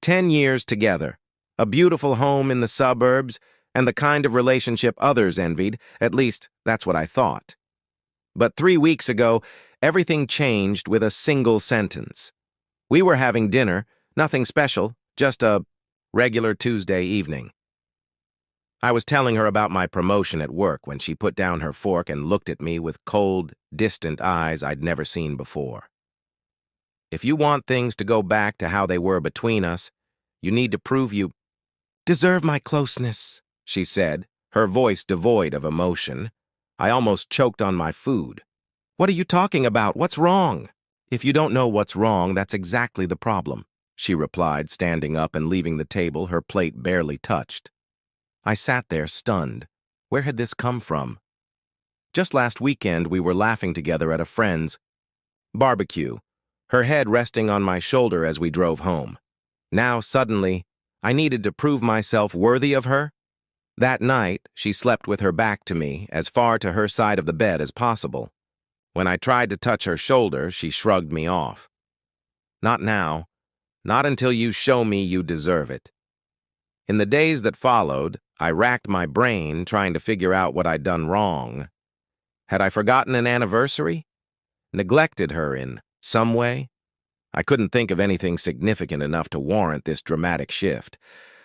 10 years together, a beautiful home in the suburbs, and the kind of relationship others envied, at least that's what I thought. But 3 weeks ago, everything changed with a single sentence. We were having dinner, nothing special, just a regular Tuesday evening. I was telling her about my promotion at work when she put down her fork and looked at me with cold, distant eyes I'd never seen before. If you want things to go back to how they were between us, you need to prove you deserve my closeness, she said, her voice devoid of emotion. I almost choked on my food. What are you talking about? What's wrong? If you don't know what's wrong, that's exactly the problem, she replied, standing up and leaving the table, her plate barely touched. I sat there, stunned. Where had this come from? Just last weekend, we were laughing together at a friend's barbecue, her head resting on my shoulder as we drove home. Now, suddenly, I needed to prove myself worthy of her. That night, she slept with her back to me, as far to her side of the bed as possible. When I tried to touch her shoulder, she shrugged me off. Not now. Not until you show me you deserve it. In the days that followed, I racked my brain trying to figure out what I'd done wrong. Had I forgotten an anniversary? Neglected her in some way? I couldn't think of anything significant enough to warrant this dramatic shift.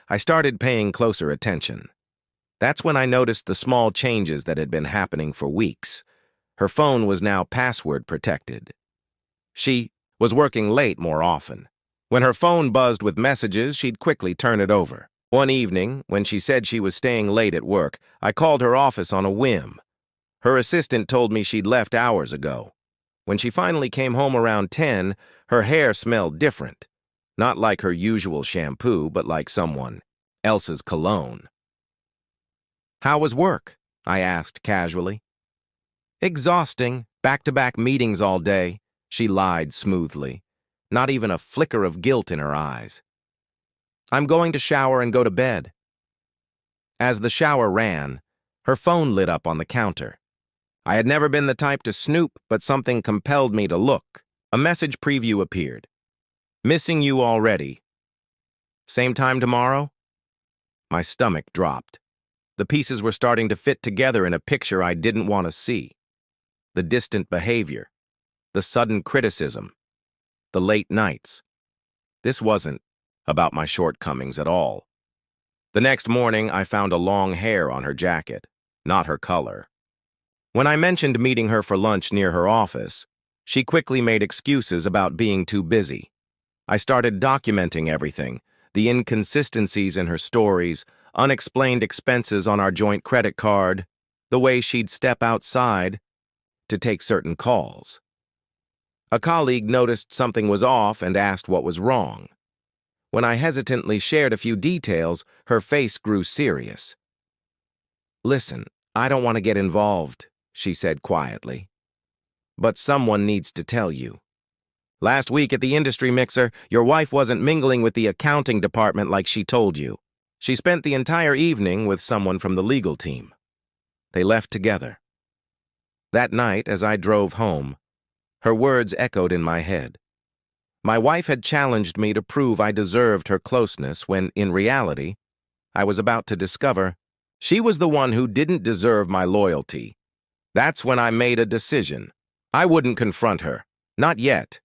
I started paying closer attention. That's when I noticed the small changes that had been happening for weeks. Her phone was now password protected. She was working late more often. When her phone buzzed with messages, she'd quickly turn it over. One evening, when she said she was staying late at work, I called her office on a whim. Her assistant told me she'd left hours ago. When she finally came home around 10, her hair smelled different. Not like her usual shampoo, but like someone else's cologne. How was work? I asked casually. Exhausting, back-to-back meetings all day, she lied smoothly, not even a flicker of guilt in her eyes. I'm going to shower and go to bed. As the shower ran, her phone lit up on the counter. I had never been the type to snoop, but something compelled me to look. A message preview appeared. Missing you already. Same time tomorrow? My stomach dropped. The pieces were starting to fit together in a picture I didn't want to see. The distant behavior, the sudden criticism, the late nights. This wasn't about my shortcomings at all. The next morning, I found a long hair on her jacket, not her color. When I mentioned meeting her for lunch near her office, she quickly made excuses about being too busy. I started documenting everything, the inconsistencies in her stories, unexplained expenses on our joint credit card, the way she'd step outside to take certain calls. A colleague noticed something was off and asked what was wrong. When I hesitantly shared a few details, her face grew serious. Listen, I don't want to get involved, she said quietly. But someone needs to tell you. Last week at the industry mixer, your wife wasn't mingling with the accounting department like she told you. She spent the entire evening with someone from the legal team. They left together. That night, as I drove home, her words echoed in my head. My wife had challenged me to prove I deserved her closeness when, in reality, I was about to discover she was the one who didn't deserve my loyalty. That's when I made a decision. I wouldn't confront her. Not yet.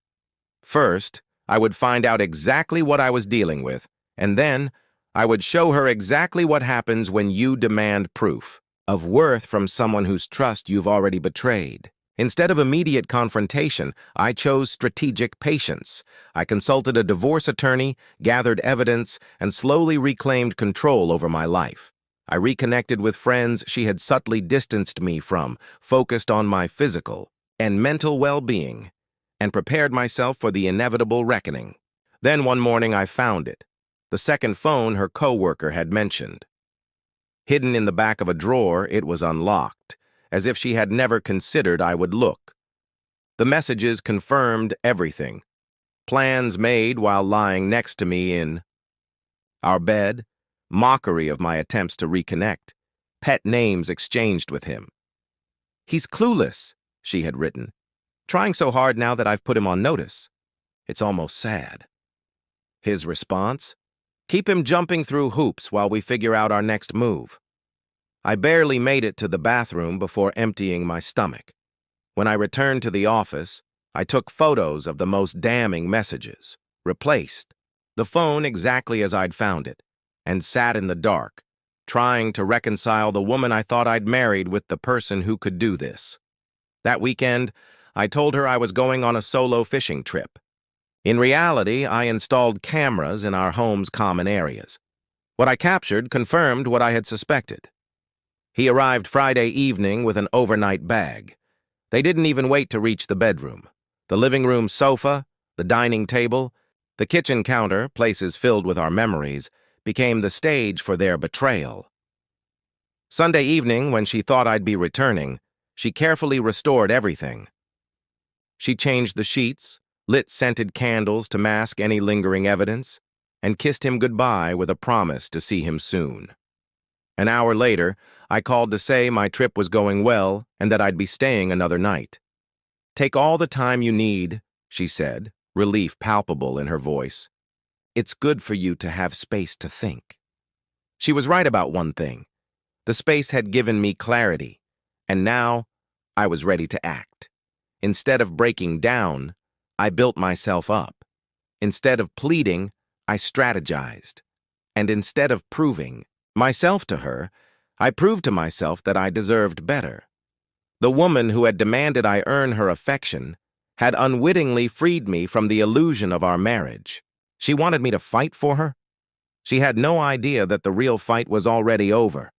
First, I would find out exactly what I was dealing with, and then I would show her exactly what happens when you demand proof of worth from someone whose trust you've already betrayed. Instead of immediate confrontation, I chose strategic patience. I consulted a divorce attorney, gathered evidence, and slowly reclaimed control over my life. I reconnected with friends she had subtly distanced me from, focused on my physical and mental well-being, and prepared myself for the inevitable reckoning. Then one morning I found it, the second phone her coworker had mentioned. Hidden in the back of a drawer, it was unlocked, as if she had never considered I would look. The messages confirmed everything. Plans made while lying next to me in our bed, mockery of my attempts to reconnect, pet names exchanged with him. He's clueless, she had written, trying so hard now that I've put him on notice. It's almost sad. His response? Keep him jumping through hoops while we figure out our next move. I barely made it to the bathroom before emptying my stomach. When I returned to the office, I took photos of the most damning messages, replaced the phone exactly as I'd found it, and sat in the dark, trying to reconcile the woman I thought I'd married with the person who could do this. That weekend, I told her I was going on a solo fishing trip. In reality, I installed cameras in our home's common areas. What I captured confirmed what I had suspected. He arrived Friday evening with an overnight bag. They didn't even wait to reach the bedroom. The living room sofa, the dining table, the kitchen counter, places filled with our memories, became the stage for their betrayal. Sunday evening, when she thought I'd be returning, she carefully restored everything. She changed the sheets, lit scented candles to mask any lingering evidence, and kissed him goodbye with a promise to see him soon. An hour later, I called to say my trip was going well and that I'd be staying another night. "Take all the time you need," she said, relief palpable in her voice. "It's good for you to have space to think." She was right about one thing. The space had given me clarity, and now I was ready to act. Instead of breaking down, I built myself up. Instead of pleading, I strategized. And instead of proving myself to her, I proved to myself that I deserved better. The woman who had demanded I earn her affection had unwittingly freed me from the illusion of our marriage. She wanted me to fight for her? She had no idea that the real fight was already over.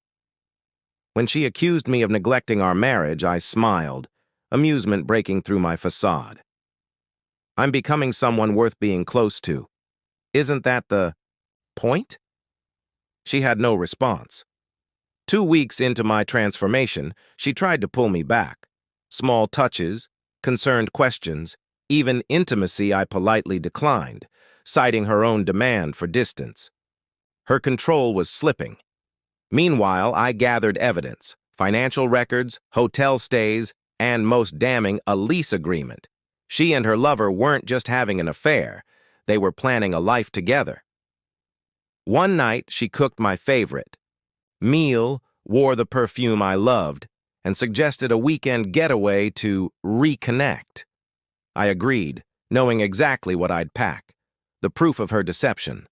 When she accused me of neglecting our marriage, I smiled, amusement breaking through my facade. I'm becoming someone worth being close to. Isn't that the point? She had no response. 2 weeks into my transformation, she tried to pull me back. Small touches, concerned questions, even intimacy I politely declined, citing her own demand for distance. Her control was slipping. Meanwhile, I gathered evidence, financial records, hotel stays, and most damning, a lease agreement. She and her lover weren't just having an affair, they were planning a life together. One night, she cooked my favorite meal, wore the perfume I loved, and suggested a weekend getaway to reconnect. I agreed, knowing exactly what I'd pack, the proof of her deception.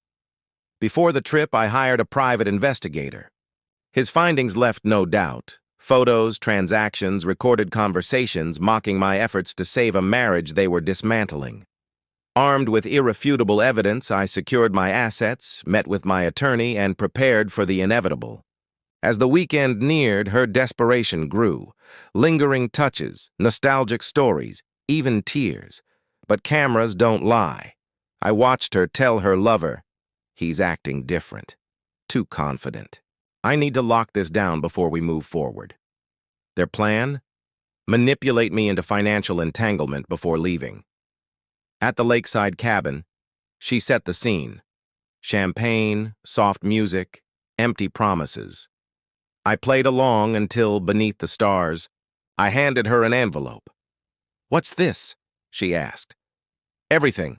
Before the trip, I hired a private investigator. His findings left no doubt. Photos, transactions, recorded conversations mocking my efforts to save a marriage they were dismantling. Armed with irrefutable evidence, I secured my assets, met with my attorney, and prepared for the inevitable. As the weekend neared, her desperation grew. Lingering touches, nostalgic stories, even tears. But cameras don't lie. I watched her tell her lover, "He's acting different. Too confident. I need to lock this down before we move forward." Their plan? Manipulate me into financial entanglement before leaving. At the lakeside cabin, she set the scene. Champagne, soft music, empty promises. I played along until, beneath the stars, I handed her an envelope. "What's this?" she asked. "Everything.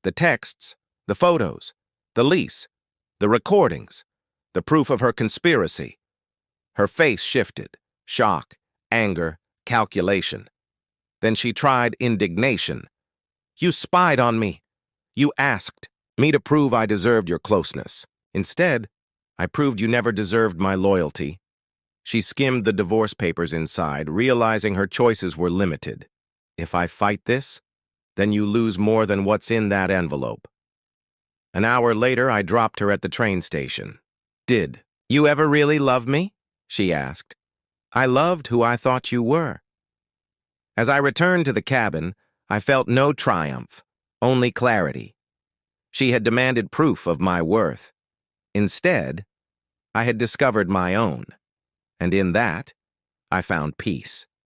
The texts, the photos, the lease, the recordings, the proof of her conspiracy." Her face shifted. Shock, anger, calculation. Then she tried indignation. "You spied on me. You asked me to prove I deserved your closeness. Instead, I proved you never deserved my loyalty." She skimmed the divorce papers inside, realizing her choices were limited. "If I fight this, then you lose more than what's in that envelope." An hour later, I dropped her at the train station. "Did you ever really love me?" she asked. "I loved who I thought you were." As I returned to the cabin, I felt no triumph, only clarity. She had demanded proof of my worth. Instead, I had discovered my own, and in that, I found peace.